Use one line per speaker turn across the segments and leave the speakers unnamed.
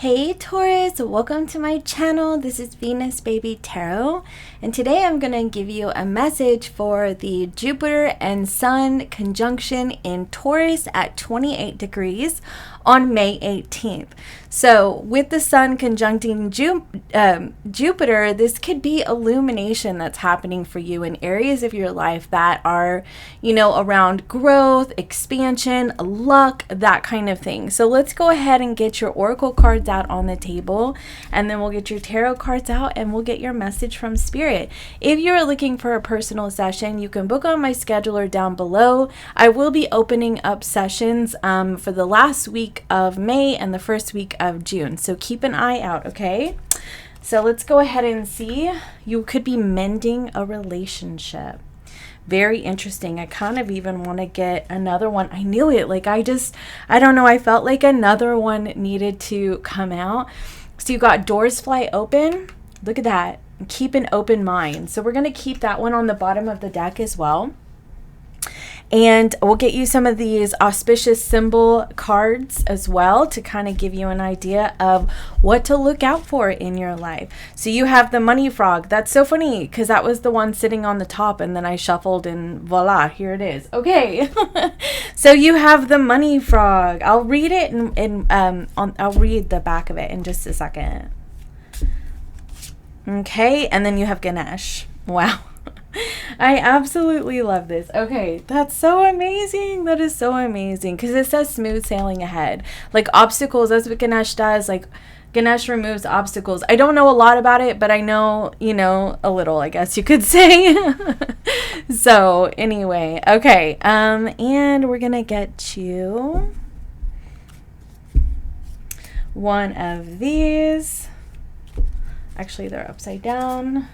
Hey Taurus, welcome to my channel. This is Venus Baby Tarot, and today I'm going to give you a message for the Jupiter and Sun conjunction in Taurus at 28 degrees on May 18th. So with the Sun conjuncting Jupiter, this could be illumination that's happening for you in areas of your life that are, around growth, expansion, luck, that kind of thing. So let's go ahead and get your oracle cards out on the table, and then we'll get your tarot cards out and we'll get your message from Spirit. If you're looking for a personal session, you can book on my scheduler down below. I will be opening up sessions for the last week of May and the first week of June, so keep an eye out, okay? So let's go ahead and see. You could be mending a relationship. Very interesting. I kind of even want to get another one. I knew it. I don't know. I felt like another one needed to come out. So you got doors fly open. Look at that. Keep an open mind. So we're going to keep that one on the bottom of the deck as well. And we'll get you some of these auspicious symbol cards as well to kind of give you an idea of what to look out for in your life. So you have the money frog. That's so funny because that was the one sitting on the top, and then I shuffled and voila, here it is. Okay. So you have the money frog. I'll read it I'll read the back of it in just a second. Okay. And then you have Ganesh. Wow. I absolutely love this. Okay, that's so amazing. That is so amazing because it says smooth sailing ahead. Like obstacles, that's what Ganesh does. Like Ganesh removes obstacles. I don't know a lot about it, but I know, a little, I guess you could say. So anyway, okay. And we're going to get you one of these. Actually, they're upside down.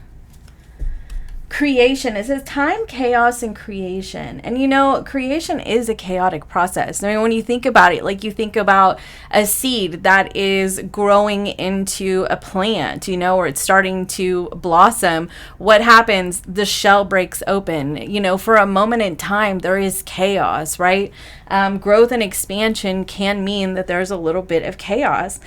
Creation. It says time, chaos, and creation. And creation is a chaotic process. I mean, when you think about it, like you think about a seed that is growing into a plant, or it's starting to blossom. What happens? The shell breaks open. For a moment in time, there is chaos, right? Growth and expansion can mean that there's a little bit of chaos.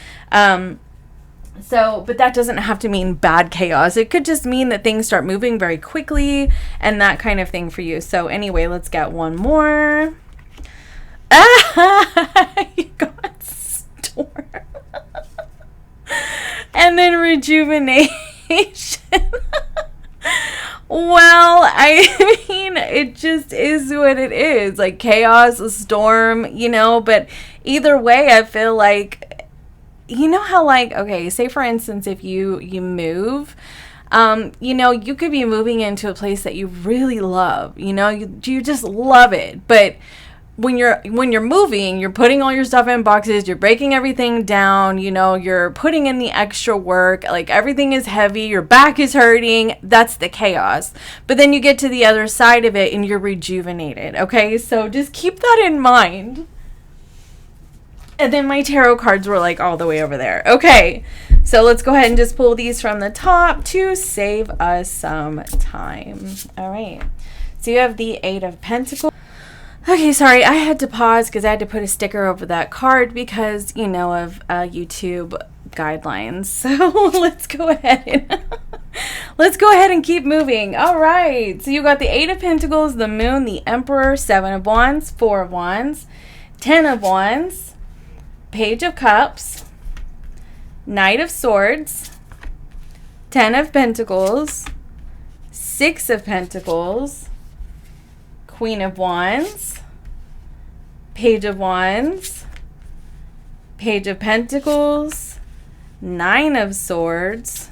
But that doesn't have to mean bad chaos. It could just mean that things start moving very quickly and that kind of thing for you. So anyway, let's get one more. You got storm. And then rejuvenation. Well, I mean, it just is what it is. Like chaos, a storm, but either way, I feel like, how okay, say for instance, if you move, you could be moving into a place that you really love, you just love it. But when you're moving, you're putting all your stuff in boxes, you're breaking everything down, you're putting in the extra work, like everything is heavy, your back is hurting. That's the chaos. But then you get to the other side of it and you're rejuvenated. Okay. So just keep that in mind. And then my tarot cards were like all the way over there. Okay, so let's go ahead and just pull these from the top to save us some time. All right, so you have the Eight of Pentacles. Okay, sorry, I had to pause because I had to put a sticker over that card because, of YouTube guidelines. So let's go ahead and keep moving. All right, so you got the Eight of Pentacles, the Moon, the Emperor, Seven of Wands, Four of Wands, Ten of Wands, Page of Cups, Knight of Swords, Ten of Pentacles, Six of Pentacles, Queen of Wands, Page of Wands, Page of Pentacles, Nine of Swords,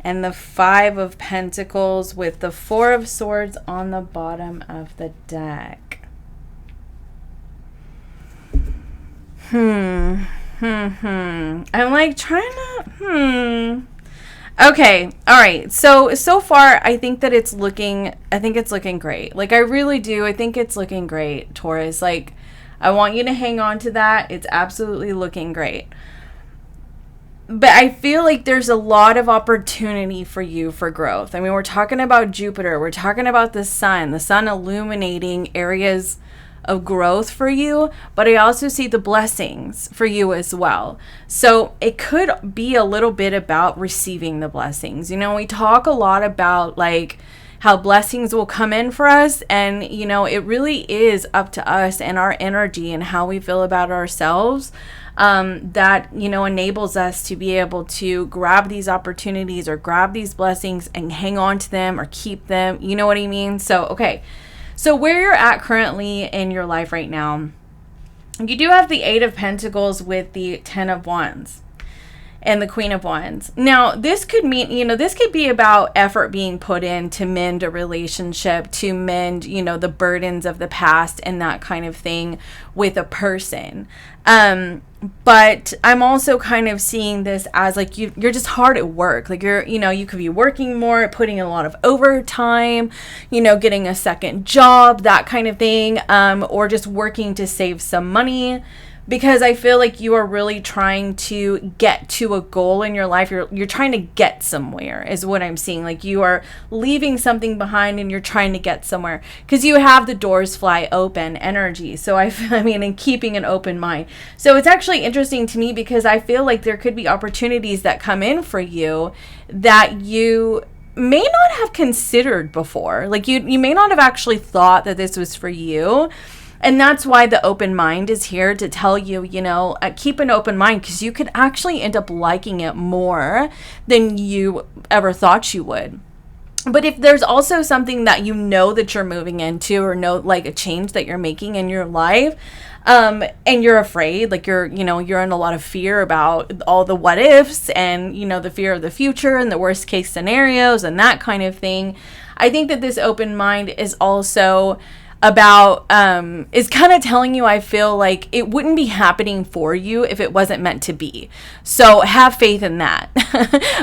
and the Five of Pentacles with the Four of Swords on the bottom of the deck. I'm like trying to, Okay. All right. So far, I think it's looking great. Like, I really do. I think it's looking great, Taurus. Like, I want you to hang on to that. It's absolutely looking great. But I feel like there's a lot of opportunity for you for growth. I mean, we're talking about Jupiter. We're talking about the sun illuminating areas of growth for you, but I also see the blessings for you as well. So it could be a little bit about receiving the blessings. You know, we talk a lot about like how blessings will come in for us, and you know, it really is up to us and our energy and how we feel about ourselves, that, you know, enables us to be able to grab these opportunities or grab these blessings and hang on to them or keep them. You know what I mean? So, okay. So where you're at currently in your life right now, you do have the Eight of Pentacles with the Ten of Wands and the Queen of Wands. Now, this could mean, you know, this could be about effort being put in to mend a relationship, to mend, you know, the burdens of the past and that kind of thing with a person. But I'm also kind of seeing this as like you're just hard at work. Like you know, you could be working more, putting in a lot of overtime, you know, getting a second job, that kind of thing, or just working to save some money. Because I feel like you are really trying to get to a goal in your life. You're trying to get somewhere is what I'm seeing. Like you are leaving something behind and you're trying to get somewhere. Because you have the doors fly open energy. So I mean, and keeping an open mind. So it's actually interesting to me because I feel like there could be opportunities that come in for you that you may not have considered before. Like you may not have actually thought that this was for you. And that's why the open mind is here to tell you, you know, keep an open mind, because you could actually end up liking it more than you ever thought you would. But if there's also something that you know that you're moving into, or know like a change that you're making in your life, and you're afraid, like you're in a lot of fear about all the what ifs and, you know, the fear of the future and the worst case scenarios and that kind of thing, I think that this open mind is also about is kind of telling you, I feel like it wouldn't be happening for you if it wasn't meant to be. So have faith in that.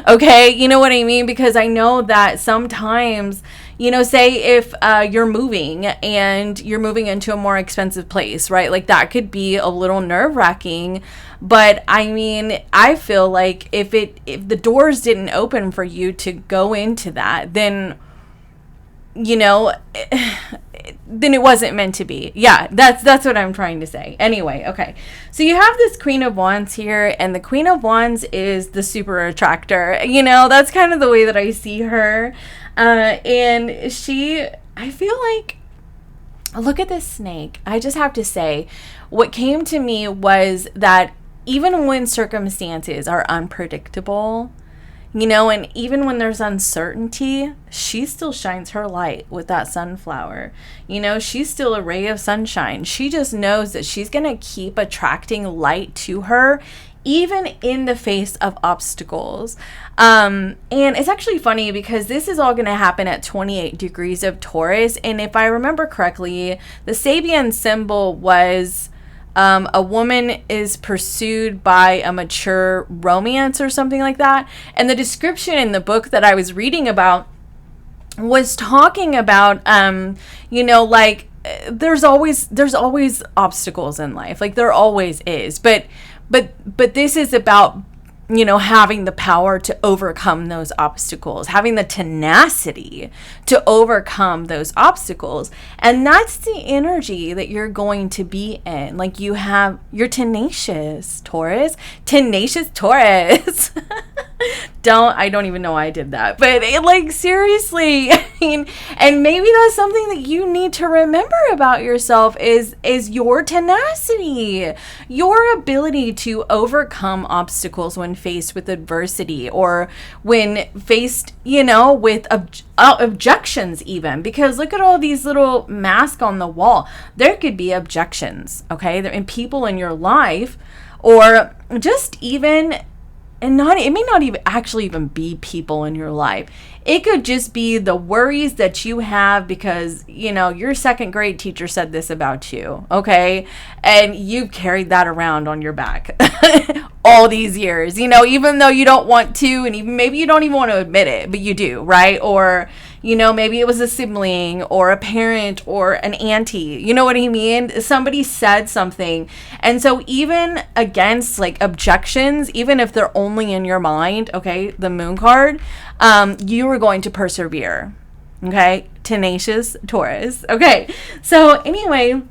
Okay, you know what I mean? Because I know that sometimes, you know, say if you're moving and you're moving into a more expensive place, right? Like that could be a little nerve-wracking. But I mean, I feel like if the doors didn't open for you to go into that, then, you know, then it wasn't meant to be. Yeah, that's what I'm trying to say. Anyway, okay. So you have this Queen of Wands here, and the Queen of Wands is the super attractor. You know, that's kind of the way that I see her. And she, I feel like, look at this snake. I just have to say, what came to me was that even when circumstances are unpredictable, you know, and even when there's uncertainty, she still shines her light with that sunflower. You know, she's still a ray of sunshine. She just knows that she's going to keep attracting light to her, even in the face of obstacles. And it's actually funny because this is all going to happen at 28 degrees of Taurus. And if I remember correctly, the Sabian symbol was a woman is pursued by a mature romance or something like that. And the description in the book that I was reading about was talking about, you know, like there's always obstacles in life. Like there always is. But this is about, you know, having the power to overcome those obstacles, having the tenacity to overcome those obstacles. And that's the energy that you're going to be in. Like you're tenacious, Taurus. Tenacious Taurus. I don't even know why I did that. But like, seriously, I mean, and maybe that's something that you need to remember about yourself is your tenacity, your ability to overcome obstacles when faced with adversity, or when faced, you know, with objections even. Because look at all these little masks on the wall. There could be objections, okay? And people in your life, or just even, and it may not even actually even be people in your life. It could just be the worries that you have because, you know, your second grade teacher said this about you, okay? And you've carried that around on your back all these years, you know, even though you don't want to, and even maybe you don't even want to admit it, but you do, right? Or, you know, maybe it was a sibling or a parent or an auntie, you know what I mean? Somebody said something. And so even against like objections, even if they're only in your mind, okay, the moon card, you are going to persevere, okay? Tenacious Taurus. Okay, so anyway,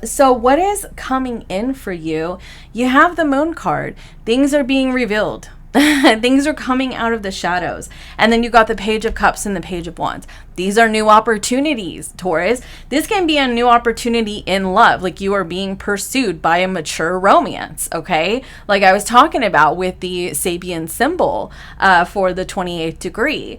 So what is coming in for you? You have the Moon card. Things are being revealed. Things are coming out of the shadows. And then you got the Page of Cups and the Page of Wands. These are new opportunities, Taurus. This can be a new opportunity in love. Like you are being pursued by a mature romance, okay? Like I was talking about with the Sabian symbol for the 28th degree.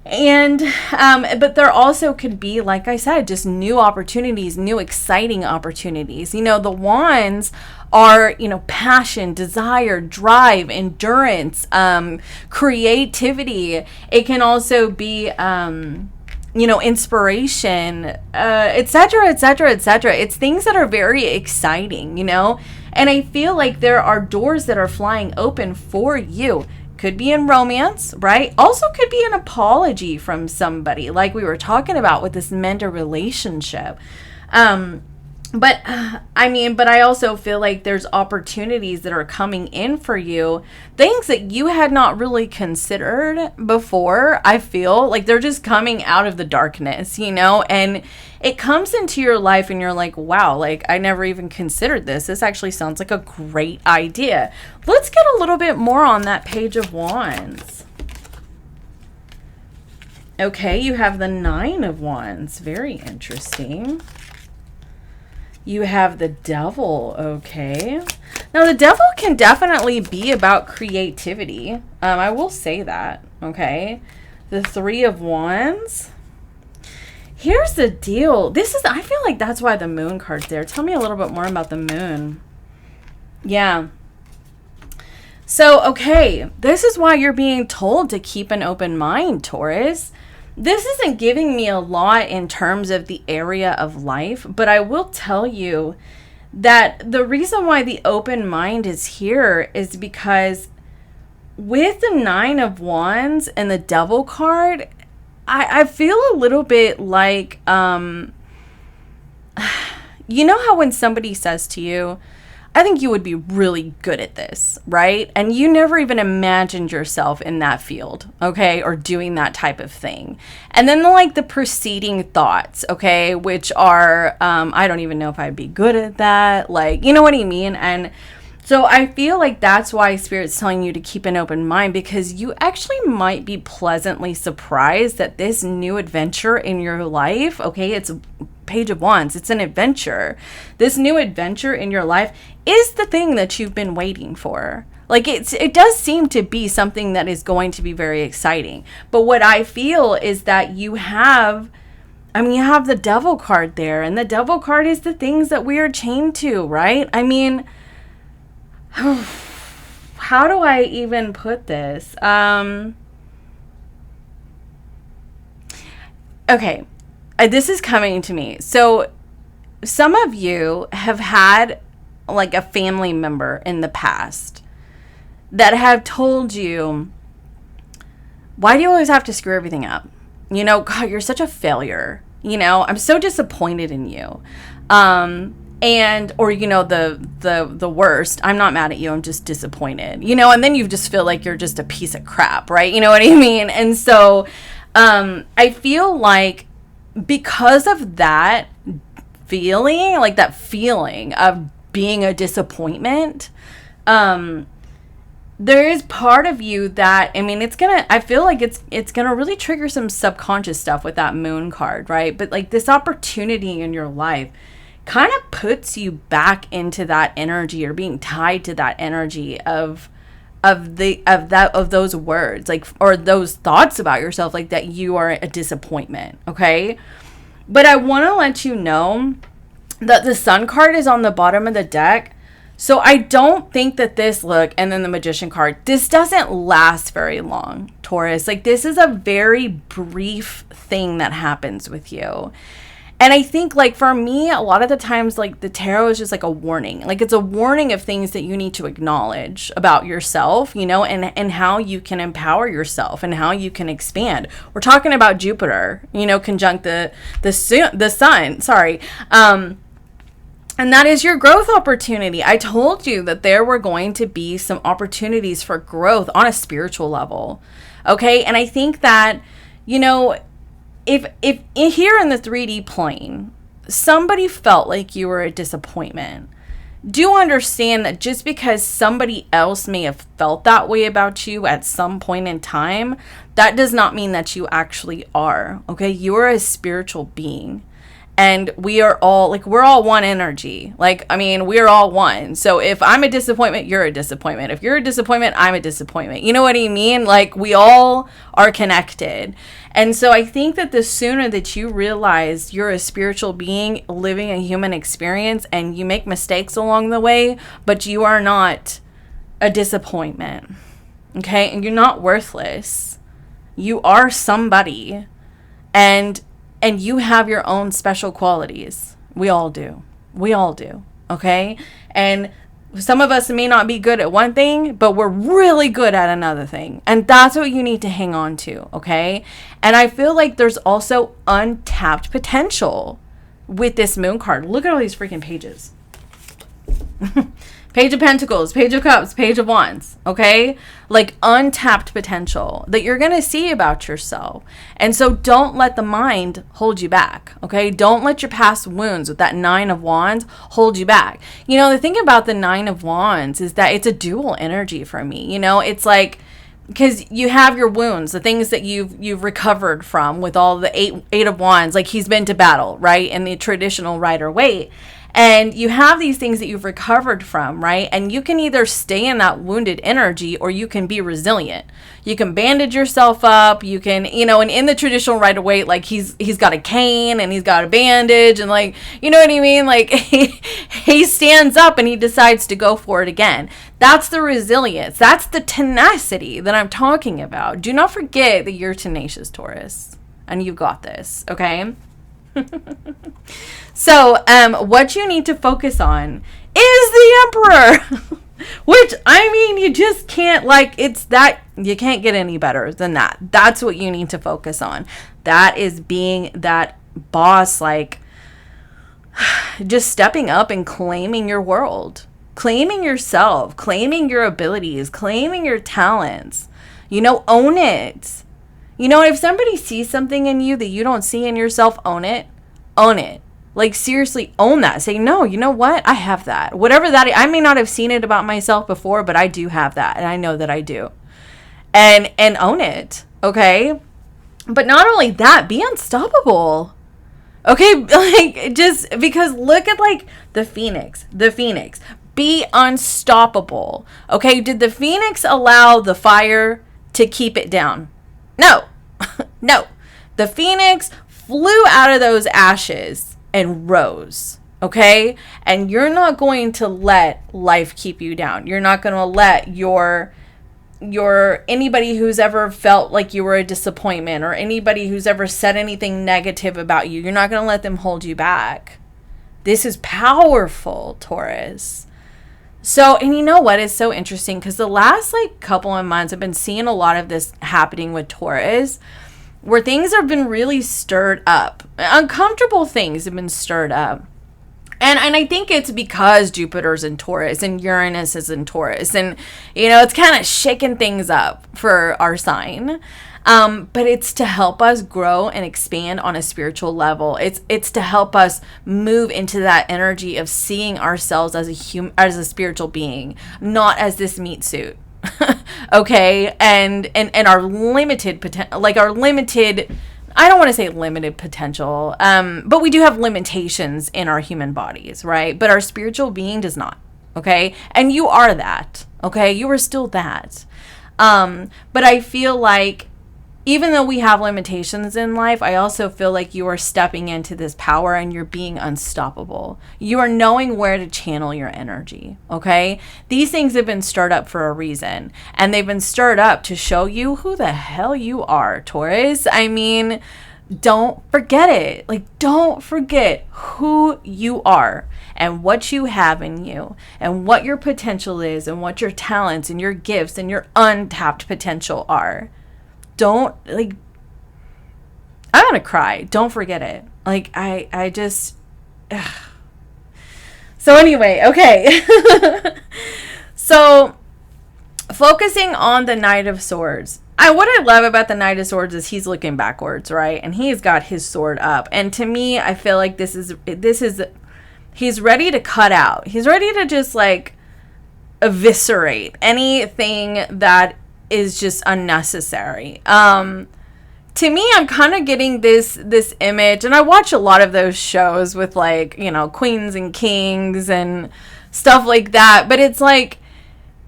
And, but there also could be, like I said, just new opportunities, new exciting opportunities. You know, the wands are, you know, passion, desire, drive, endurance, creativity. It can also be, you know, inspiration, etc., etc., etc. It's things that are very exciting, you know, and I feel like there are doors that are flying open for you. Could be in romance, right? Also could be an apology from somebody, like we were talking about with this mentor relationship. But I also feel like there's opportunities that are coming in for you, things that you had not really considered before. I feel like they're just coming out of the darkness, you know, and it comes into your life and you're like, wow, like I never even considered this. This actually sounds like a great idea. Let's get a little bit more on that Page of Wands. Okay, you have the Nine of Wands. Very interesting. You have the Devil, okay. Now, the Devil can definitely be about creativity. I will say that, okay. The Three of Wands. Here's the deal. I feel like that's why the Moon card's there. Tell me a little bit more about the Moon. Yeah. So, okay, this is why you're being told to keep an open mind, Taurus. This isn't giving me a lot in terms of the area of life, but I will tell you that the reason why the open mind is here is because with the Nine of Wands and the Devil card, I feel a little bit like, you know how when somebody says to you, I think you would be really good at this, right? And you never even imagined yourself in that field, okay? Or doing that type of thing. And then the preceding thoughts, okay? Which are, I don't even know if I'd be good at that. Like, you know what I mean? And so I feel like that's why Spirit's telling you to keep an open mind, because you actually might be pleasantly surprised that this new adventure in your life, okay? It's Page of Wands. It's an adventure. This new adventure in your life is the thing that you've been waiting for. Like it does seem to be something that is going to be very exciting. But what I feel is that you have the Devil card there, and the Devil card is the things that we are chained to, right? I mean, how do I even put this? Okay. This is coming to me. So some of you have had like a family member in the past that have told you, why do you always have to screw everything up? You know, God, you're such a failure. You know, I'm so disappointed in you. Or, you know, the worst, I'm not mad at you, I'm just disappointed, you know, and then you just feel like you're just a piece of crap, right? You know what I mean? And so, I feel like because of that feeling, like that feeling of being a disappointment, there is part of you that, I mean, I feel like it's gonna really trigger some subconscious stuff with that Moon card, right? But like this opportunity in your life kind of puts you back into that energy, or being tied to that energy of those words, like, or those thoughts about yourself, like that you are a disappointment, okay? But I want to let you know that the Sun card is on the bottom of the deck. So I don't think that and then the Magician card, this doesn't last very long, Taurus. Like this is a very brief thing that happens with you. And I think, like, for me, a lot of the times, like, the tarot is just like a warning. Like, it's a warning of things that you need to acknowledge about yourself, you know, and how you can empower yourself and how you can expand. We're talking about Jupiter, you know, conjunct the sun, sorry. And that is your growth opportunity. I told you that there were going to be some opportunities for growth on a spiritual level, okay? And I think that, you know, if here in the 3D plane,
somebody felt like you were a disappointment, do understand that just because somebody else may have felt that way about you at some point in time, that does not mean that you actually are. Okay, you are a spiritual being. And we are all, like, we're all one energy. Like, I mean, we're all one. So if I'm a disappointment, you're a disappointment. If you're a disappointment, I'm a disappointment. You know what I mean? Like, we all are connected. And so I think that the sooner that you realize you're a spiritual being living a human experience, and you make mistakes along the way, but you are not a disappointment. Okay? And you're not worthless. You are somebody. And you have your own special qualities. We all do. We all do. Okay? And some of us may not be good at one thing, but we're really good at another thing. And that's what you need to hang on to. Okay? And I feel like there's also untapped potential with this moon card. Look at all these freaking pages. Page of Pentacles, Page of Cups, Page of Wands, okay? Like untapped potential that you're going to see about yourself. And so don't let the mind hold you back, okay? Don't let your past wounds with that 9 of Wands hold you back. You know, the thing about the 9 of Wands is that it's a dual energy for me. You know, it's like, because you have your wounds, the things that you've recovered from with all the eight of Wands, like he's been to battle, right? In the traditional Rider-Waite. And you have these things that you've recovered from, right? And you can either stay in that wounded energy or you can be resilient. You can bandage yourself up. You can, you know, and in the traditional Rider-Waite, like he's got a cane and he's got a bandage and like, you know what I mean? Like he stands up and he decides to go for it again. That's the resilience. That's the tenacity that I'm talking about. Do not forget that you're tenacious, Taurus, and you've got this, okay? So, what you need to focus on is the Emperor, which, I mean, you just can't, like, it's that, you can't get any better than that. That's what you need to focus on. That is being that boss, like, just stepping up and claiming your world, claiming yourself, claiming your abilities, claiming your talents, you know, own it. You know, if somebody sees something in you that you don't see in yourself, own it. Own it. Like, seriously, own that. Say, no, you know what? I have that. Whatever that is. I may not have seen it about myself before, but I do have that. And I know that I do. And own it. Okay? But not only that, be unstoppable. Okay? Like, just because look at, like, the Phoenix. The Phoenix. Be unstoppable. Okay? Did the Phoenix allow the fire to keep it down? No. No. The Phoenix flew out of those ashes and rose. Okay? And you're not going to let life keep you down. You're not going to let your anybody who's ever felt like you were a disappointment or anybody who's ever said anything negative about you, you're not going to let them hold you back. This is powerful, Taurus. So, and you know what is so interesting? Because the last like couple of months, I've been seeing a lot of this happening with Taurus, where things have been really stirred up. Uncomfortable things have been stirred up. And I think it's because Jupiter's in Taurus and Uranus is in Taurus. And, you know, it's kind of shaking things up for our sign. But it's to help us grow and expand on a spiritual level. It's to help us move into that energy of seeing ourselves as as a spiritual being, not as this meat suit. Okay? And our limited potential, like our limited, I don't want to say limited potential, but we do have limitations in our human bodies, right? But our spiritual being does not, okay? And you are that, okay? You are still that. But I feel like even though we have limitations in life, I also feel like you are stepping into this power and you're being unstoppable. You are knowing where to channel your energy, okay? These things have been stirred up for a reason, and they've been stirred up to show you who the hell you are, Taurus. I mean, don't forget it. Like, don't forget who you are and what you have in you and what your potential is and what your talents and your gifts and your untapped potential are. Don't, like, I'm gonna cry. Don't forget it. Like, I just, ugh. So anyway, okay. So focusing on the Knight of Swords, what I love about the Knight of Swords is he's looking backwards, right? And he's got his sword up. And to me, I feel like this is he's ready to cut out. He's ready to just like eviscerate anything that is just unnecessary. To me, I'm kind of getting this image, and I watch a lot of those shows with, like, you know, queens and kings and stuff like that. But it's like,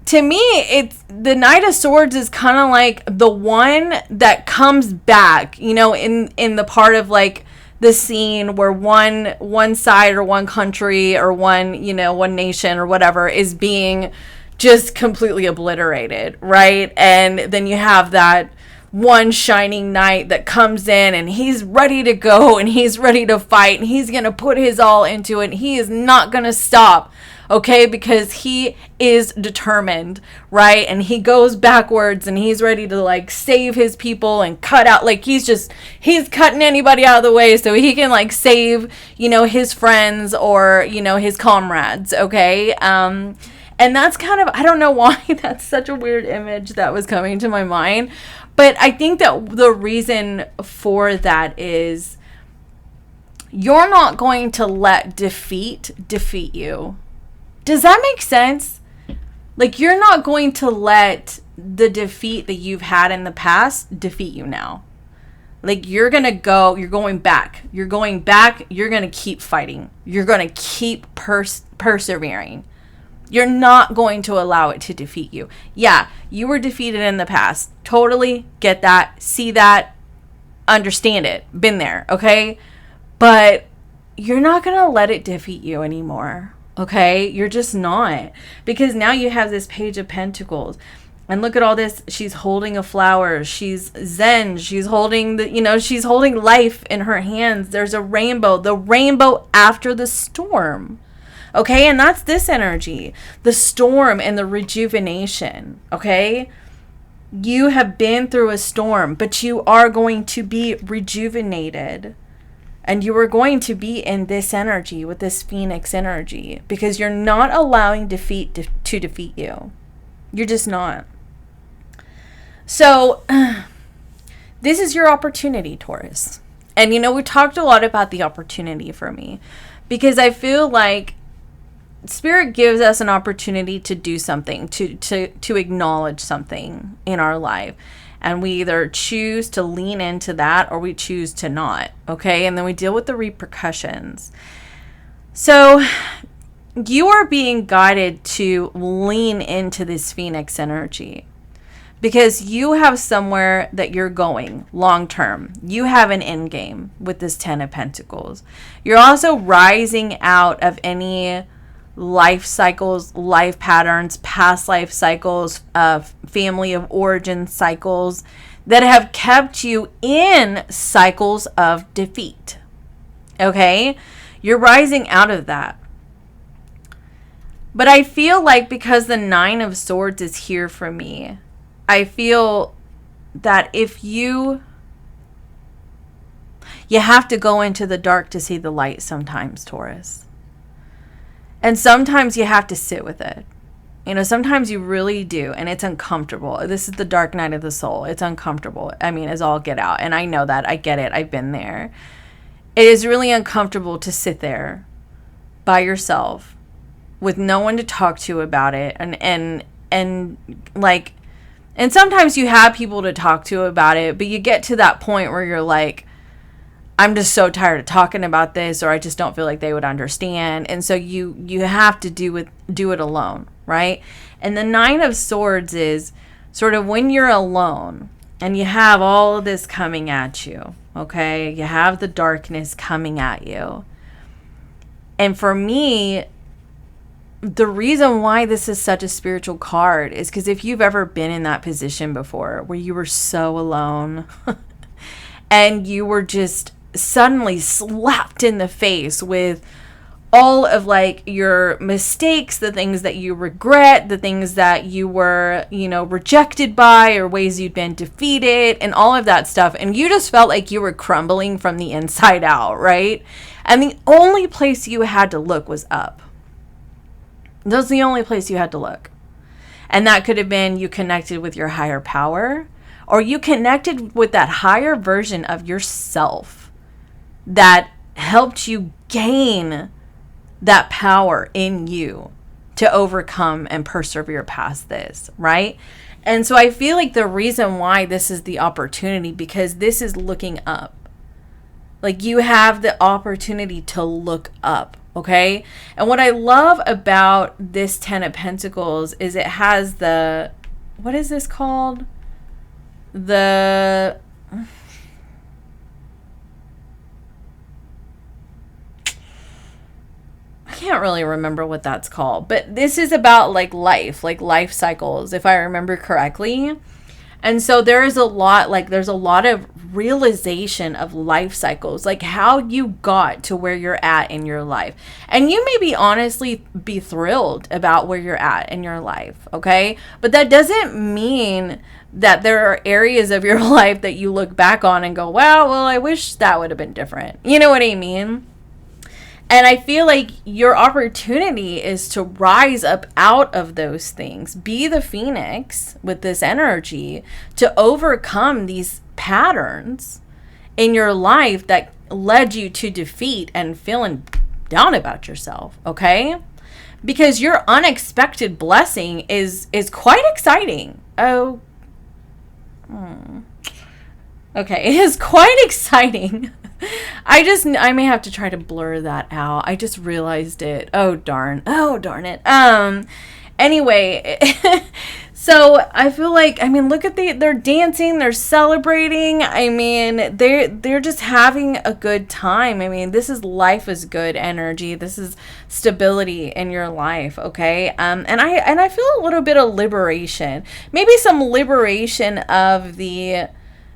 to me, it's the Knight of Swords is kind of like the one that comes back, you know, in the part of like the scene where one side or one country or one nation or whatever is being just completely obliterated, right? And then you have that one shining knight that comes in and he's ready to go and he's ready to fight and he's going to put his all into it. He is not going to stop, okay? Because he is determined, right? And he goes backwards and he's ready to like save his people and cut out, like he's cutting anybody out of the way so he can like save, you know, his friends or, you know, his comrades, okay? And that's kind of, I don't know why that's such a weird image that was coming to my mind. But I think that the reason for that is you're not going to let defeat you. Does that make sense? Like, you're not going to let the defeat that you've had in the past defeat you now. Like, you're going back. You're going to keep fighting. You're going to keep persevering. You're not going to allow it to defeat you. Yeah, you were defeated in the past. Totally get that, see that, understand it, been there, okay? But you're not going to let it defeat you anymore, okay? You're just not. Because now you have this Page of Pentacles. And look at all this. She's holding a flower. She's Zen. She's holding she's holding life in her hands. There's a rainbow. The rainbow after the storm. Okay, and that's this energy, the storm and the rejuvenation, okay? You have been through a storm, but you are going to be rejuvenated. And you are going to be in this energy with this Phoenix energy because you're not allowing defeat to defeat you. You're just not. So, this is your opportunity, Taurus. And, you know, we talked a lot about the opportunity for me because I feel like Spirit gives us an opportunity to do something, to acknowledge something in our life. And we either choose to lean into that or we choose to not. Okay. And then we deal with the repercussions. So you are being guided to lean into this Phoenix energy because you have somewhere that you're going long term. You have an end game with this 10 of Pentacles. You're also rising out of any life cycles, life patterns, past life cycles, family of origin cycles that have kept you in cycles of defeat. Okay? You're rising out of that. But I feel like because the 9 of Swords is here for me, I feel that if you have to go into the dark to see the light sometimes, Taurus. And sometimes you have to sit with it. You know, sometimes you really do. And it's uncomfortable. This is the dark night of the soul. It's uncomfortable. I mean, it's all get out. And I know that. I get it. I've been there. It is really uncomfortable to sit there by yourself with no one to talk to about it. And sometimes you have people to talk to about it. But you get to that point where you're like, I'm just so tired of talking about this, or I just don't feel like they would understand. And so you have to do it alone, right? And the 9 of Swords is sort of when you're alone and you have all of this coming at you, okay? You have the darkness coming at you. And for me, the reason why this is such a spiritual card is because if you've ever been in that position before where you were so alone and you were just suddenly slapped in the face with all of like your mistakes, the things that you regret, the things that you were, rejected by, or ways you'd been defeated and all of that stuff. And you just felt like you were crumbling from the inside out, right? And the only place you had to look was up. That was the only place you had to look. And that could have been you connected with your higher power, or you connected with that higher version of yourself that helped you gain that power in you to overcome and persevere past this, right? And so I feel like the reason why this is the opportunity, because this is looking up. Like, you have the opportunity to look up, okay? And what I love about this 10 of Pentacles is it has the, what is this called? I can't really remember what that's called, but this is about like life cycles, if I remember correctly. And so there's a lot of realization of life cycles, like how you got to where you're at in your life. And you may be honestly be thrilled about where you're at in your life, okay? But that doesn't mean that there are areas of your life that you look back on and go, well, I wish that would have been different. You know what I mean? And I feel like your opportunity is to rise up out of those things. Be the phoenix with this energy to overcome these patterns in your life that led you to defeat and feeling down about yourself, okay? Because your unexpected blessing is quite exciting. Okay, it is quite exciting. I may have to try to blur that out. I just realized it. Oh darn it. Anyway, so I feel like, look at they're dancing, they're celebrating. They're just having a good time. This is life is good energy. This is stability in your life, okay? And I feel a little bit of liberation. Maybe some liberation of the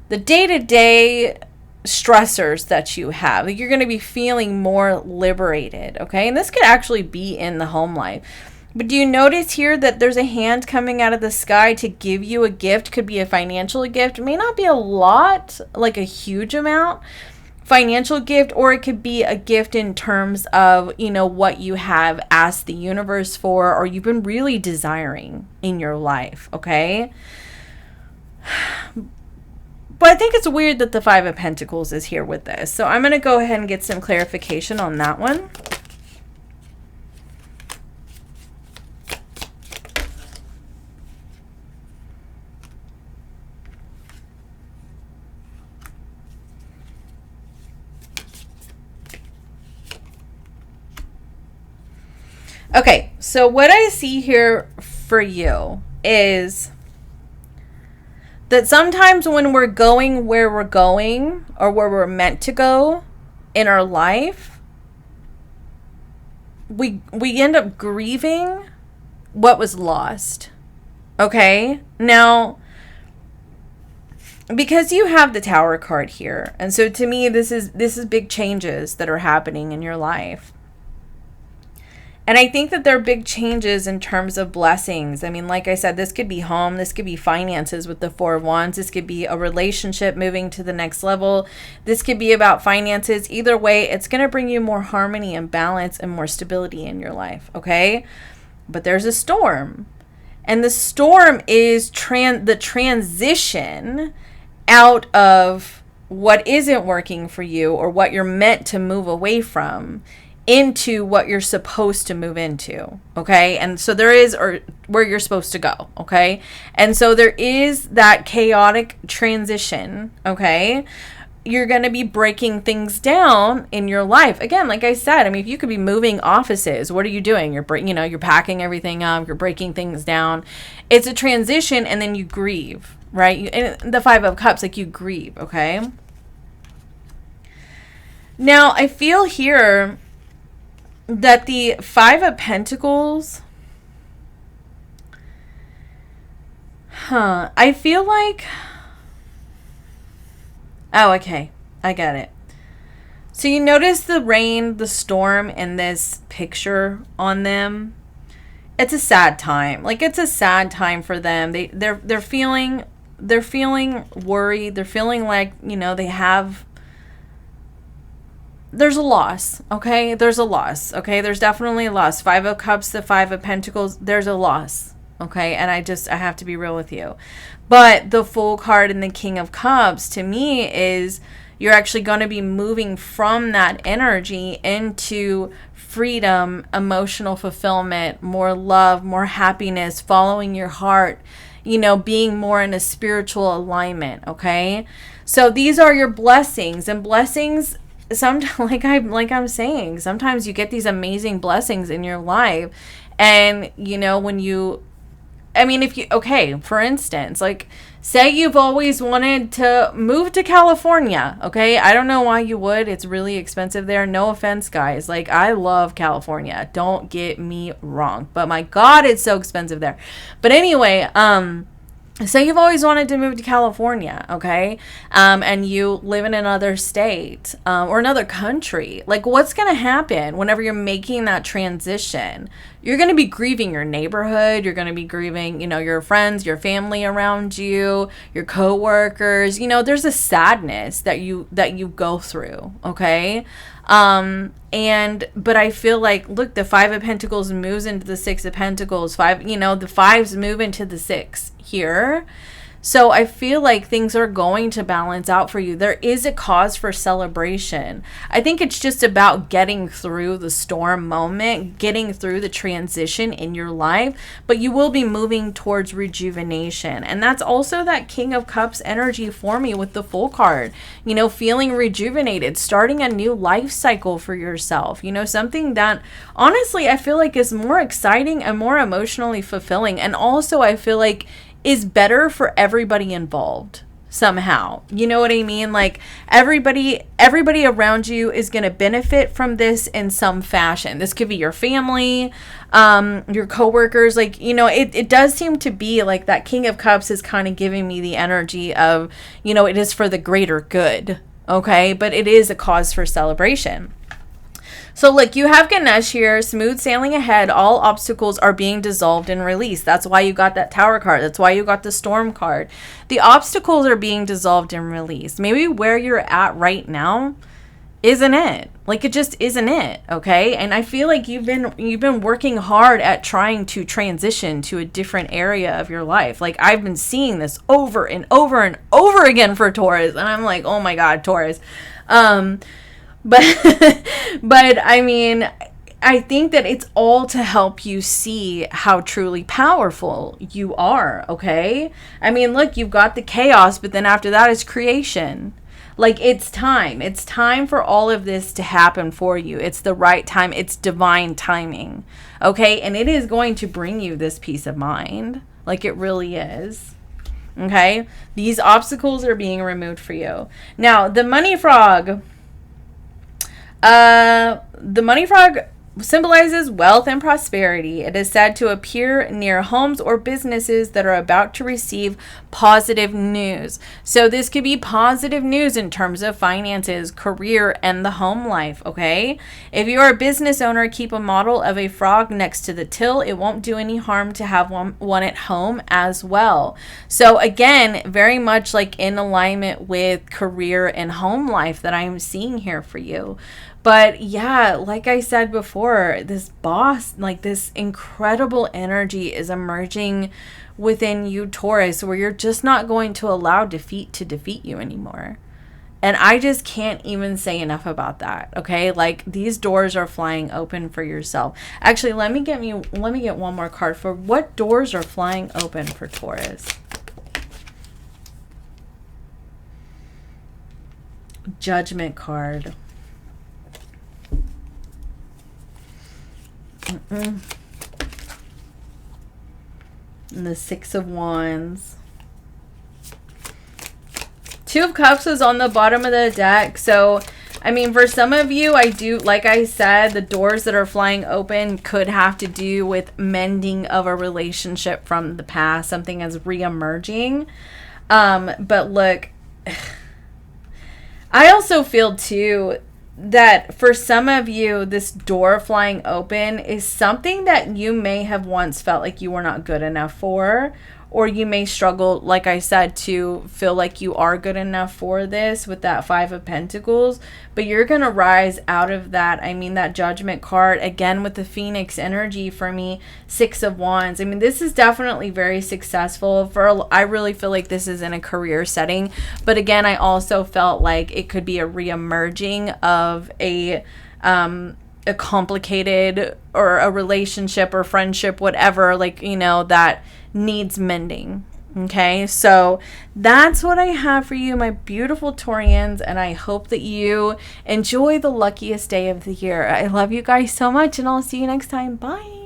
day-to-day stressors that you have. Like, you're going to be feeling more liberated, okay? And this could actually be in the home life. But do you notice here that there's a hand coming out of the sky to give you a gift? Could be a financial gift. It may not be a lot, like a huge amount, financial gift, or it could be a gift in terms of, what you have asked the universe for, or you've been really desiring in your life, okay? But I think it's weird that the 5 of Pentacles is here with this. So I'm going to go ahead and get some clarification on that one. Okay, so what I see here for you is that sometimes when we're going where we're going, or where we're meant to go in our life, we end up grieving what was lost. Okay? Now, because you have the Tower card here, and so to me this is big changes that are happening in your life. And I think that there are big changes in terms of blessings. Like I said, this could be home. This could be finances with the 4 of Wands. This could be a relationship moving to the next level. This could be about finances. Either way, it's going to bring you more harmony and balance and more stability in your life, okay? But there's a storm. And the storm is the transition out of what isn't working for you, or what you're meant to move away from, into what you're supposed to move into, okay? And so there is, or where you're supposed to go, okay? And so there is that chaotic transition, okay? You're going to be breaking things down in your life. Again, like I said, if you could be moving offices, what are you doing? You're packing everything up, you're breaking things down. It's a transition, and then you grieve, right? And the 5 of Cups, like, you grieve, okay? Now, I feel here that the 5 of Pentacles, I feel like, okay, I got it. So you notice the rain, the storm, and this picture on them. It's a sad time. Like, it's a sad time for them. They're feeling worried. They're feeling like, they have, there's a loss, okay? There's a loss, okay? There's definitely a loss. 5 of Cups, the 5 of Pentacles, there's a loss, Okay, and I have to be real with you. But the Fool card and the King of Cups to me is you're actually going to be moving from that energy into freedom, emotional fulfillment, more love, more happiness, following your heart, being more in a spiritual alignment, okay? So these are your blessings, and blessings sometimes like I'm saying, sometimes you get these amazing blessings in your life, and when you if you, okay, for instance, like, say you've always wanted to move to California, okay? I don't know why you would. It's really expensive there. No offense, guys. Like, I love California. Don't get me wrong. But my God, it's so expensive there. But anyway, so you've always wanted to move to California, okay? And you live in another state or another country. Like, what's going to happen whenever you're making that transition? You're going to be grieving your neighborhood. You're going to be grieving, your friends, your family around you, your coworkers. There's a sadness that you go through, okay? But I feel like, look, the Five of Pentacles moves into the Six of Pentacles. The fives move into the six here. So I feel like things are going to balance out for you. There is a cause for celebration. I think it's just about getting through the storm moment, getting through the transition in your life, but you will be moving towards rejuvenation. And that's also that King of Cups energy for me with the Fool card. Feeling rejuvenated, starting a new life cycle for yourself. Something that honestly I feel like is more exciting and more emotionally fulfilling. And also I feel like is better for everybody involved somehow. You know what I mean? Like, everybody around you is going to benefit from this in some fashion. This could be your family, your coworkers. Like, it does seem to be like that King of Cups is kind of giving me the energy of, it is for the greater good. Okay. But it is a cause for celebration. So look, you have Ganesh here, smooth sailing ahead. All obstacles are being dissolved and released. That's why you got that Tower card. That's why you got the Storm card. The obstacles are being dissolved and released. Maybe where you're at right now isn't it. Like, it just isn't it, okay? And I feel like you've been working hard at trying to transition to a different area of your life. Like, I've been seeing this over and over and over again for Taurus, and I'm like, oh my God, Taurus. But I think that it's all to help you see how truly powerful you are, okay? Look, you've got the chaos, but then after that is creation. Like, it's time. It's time for all of this to happen for you. It's the right time. It's divine timing, okay? And it is going to bring you this peace of mind. Like, it really is. Okay? These obstacles are being removed for you. Now, the money frog. The money frog symbolizes wealth and prosperity. It is said to appear near homes or businesses that are about to receive positive news. So this could be positive news in terms of finances, career, and the home life, okay? If you're a business owner, keep a model of a frog next to the till. It won't do any harm to have one at home as well. So again, very much like in alignment with career and home life that I'm seeing here for you. But yeah, like I said before, this boss, like this incredible energy is emerging within you, Taurus, where you're just not going to allow defeat to defeat you anymore. And I just can't even say enough about that. Okay. Like, these doors are flying open for yourself. Actually, let me get one more card for what doors are flying open for Taurus. Judgment card. And the Six of Wands. Two of Cups is on the bottom of the deck. So, for some of you, like I said, the doors that are flying open could have to do with mending of a relationship from the past. Something is re-emerging. But look, I also feel too that for some of you, this door flying open is something that you may have once felt like you were not good enough for, or you may struggle, like I said, to feel like you are good enough for this with that Five of Pentacles, but you're going to rise out of that. I mean, that Judgment card, again, with the Phoenix energy for me, Six of Wands. I mean, this is definitely very successful. I really feel like this is in a career setting, but again, I also felt like it could be a re-emerging of a complicated or a relationship or friendship, whatever, like, you know, that needs mending. Okay, so that's what I have for you, my beautiful Taurians, and I hope that you enjoy the luckiest day of the year. I love you guys so much, and I'll see you next time. Bye.